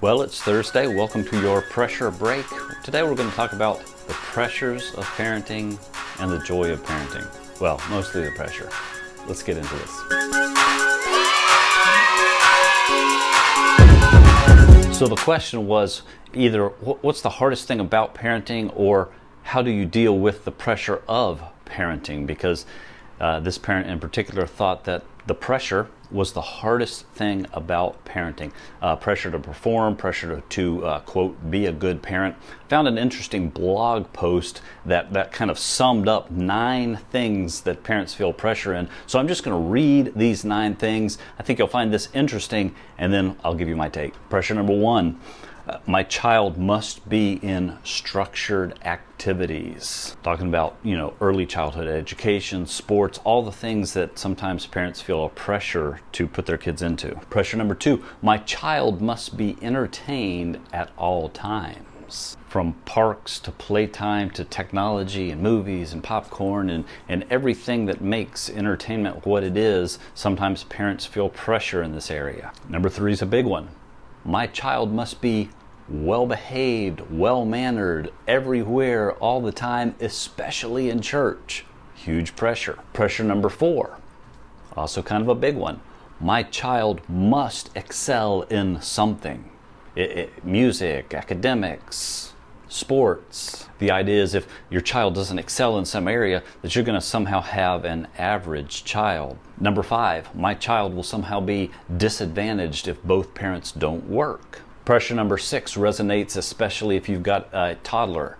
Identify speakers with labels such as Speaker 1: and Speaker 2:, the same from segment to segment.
Speaker 1: Well, it's Thursday. Welcome to your pressure break. Today we're going to talk about the pressures of parenting and the joy of parenting. Well, mostly the pressure. Let's get into this. So the question was either what's the hardest thing about parenting, or how do you deal with the pressure of parenting? Because this parent in particular thought that the pressure was the hardest thing about parenting. Pressure to perform, pressure to quote, be a good parent. Found an interesting blog post that kind of summed up 9 things that parents feel pressure in. So I'm just going to read these 9 things. I think you'll find this interesting, and then I'll give you my take. Pressure number 1. My child must be in structured activities. Talking about, early childhood education, sports, all the things that sometimes parents feel a pressure to put their kids into. Pressure number 2, my child must be entertained at all times. From parks to playtime to technology and movies and popcorn and everything that makes entertainment what it is, sometimes parents feel pressure in this area. Number 3 is a big one. My child must be well-behaved, well-mannered, everywhere, all the time, especially in church. Huge pressure. Pressure number 4, also kind of a big one. My child must excel in something. Music, academics, sports. The idea is if your child doesn't excel in some area, that you're going to somehow have an average child. Number 5, my child will somehow be disadvantaged if both parents don't work. Pressure number 6 resonates especially if you've got a toddler.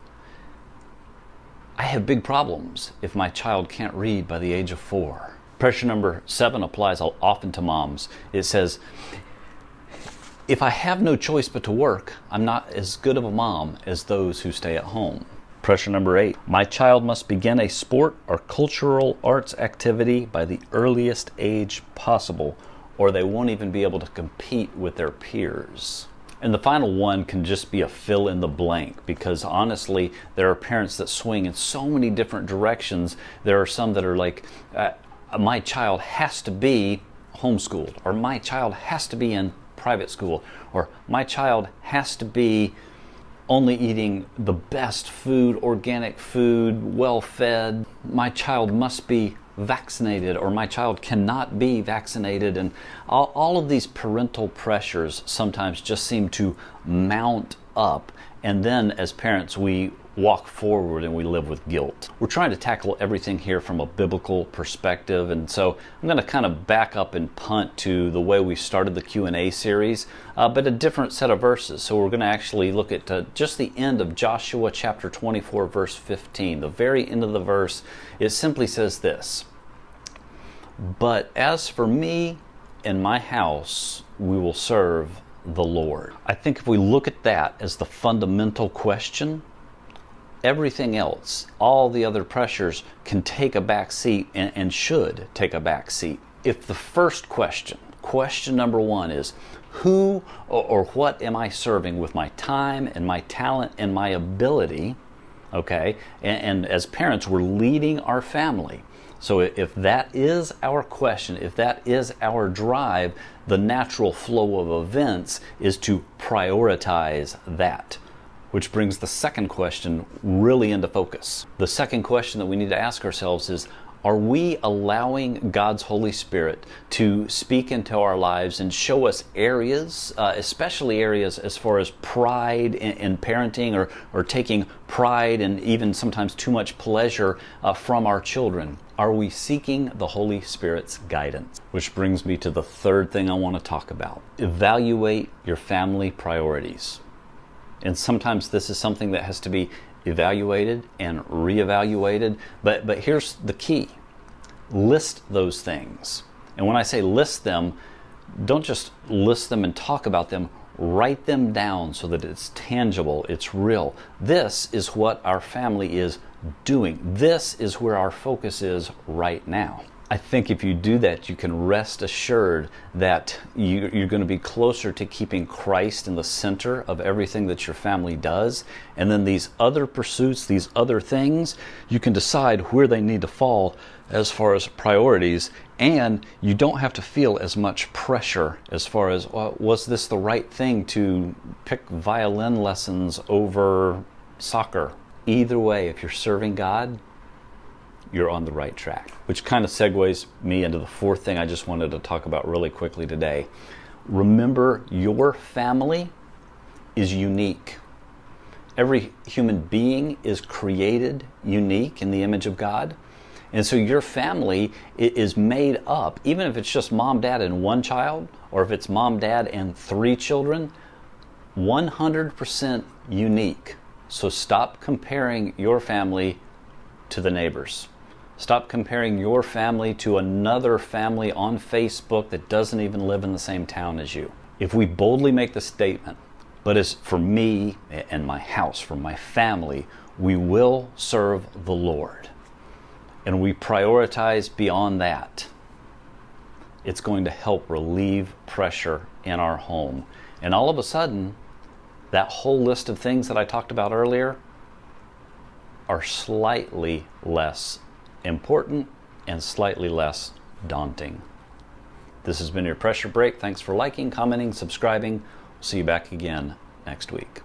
Speaker 1: I have big problems if my child can't read by the age of 4. Pressure number 7 applies often to moms. It says, if I have no choice but to work, I'm not as good of a mom as those who stay at home. Pressure number 8, my child must begin a sport or cultural arts activity by the earliest age possible, or they won't even be able to compete with their peers. And the final one can just be a fill in the blank, because honestly, there are parents that swing in so many different directions. There are some that are like, my child has to be homeschooled, or my child has to be in private school, or my child has to be only eating the best food, organic food, well-fed. My child must be vaccinated, or my child cannot be vaccinated. And all of these parental pressures sometimes just seem to mount up, and then as parents we walk forward and we live with guilt. We're trying to tackle everything here from a biblical perspective, and so I'm going to kind of back up and punt to the way we started the Q&A series, but a different set of verses. So we're going to actually look at just the end of Joshua chapter 24 verse 15. The very end of the verse, it simply says this: but as for me and my house, we will serve the Lord. I think if we look at that as the fundamental question, everything else, all the other pressures, can take a back seat and should take a back seat. If the first question number 1 is, who or what am I serving with my time and my talent and my ability, okay? And as parents, we're leading our family. So if that is our question, if that is our drive, the natural flow of events is to prioritize that. Which brings the second question really into focus. The second question that we need to ask ourselves is, are we allowing God's Holy Spirit to speak into our lives and show us areas, especially areas as far as pride in parenting, or taking pride and even sometimes too much pleasure from our children? Are we seeking the Holy Spirit's guidance? Which brings me to the third thing I want to talk about. Evaluate your family priorities. And sometimes this is something that has to be evaluated and reevaluated. But here's the key. List those things. And when I say list them, don't just list them and talk about them. Write them down so that it's tangible, it's real. This is what our family is doing. This is where our focus is right now. I think if you do that, you can rest assured that you're going to be closer to keeping Christ in the center of everything that your family does. And then these other pursuits, these other things, you can decide where they need to fall as far as priorities. And you don't have to feel as much pressure as far as, well, was this the right thing to pick violin lessons over soccer? Either way, if you're serving God, you're on the right track. Which kind of segues me into the fourth thing I just wanted to talk about really quickly today. Remember, your family is unique. Every human being is created unique in the image of God. And so your family is made up, even if it's just mom, dad, and one child, or if it's mom, dad, and 3 children, 100% unique. So stop comparing your family to the neighbors. Stop comparing your family to another family on Facebook that doesn't even live in the same town as you. If we boldly make the statement, but as for me and my house, for my family, we will serve the Lord, and we prioritize beyond that, it's going to help relieve pressure in our home. And all of a sudden, that whole list of things that I talked about earlier are slightly less important and slightly less daunting. This has been your Pressure Break. Thanks for liking, commenting, subscribing. We'll see you back again next week.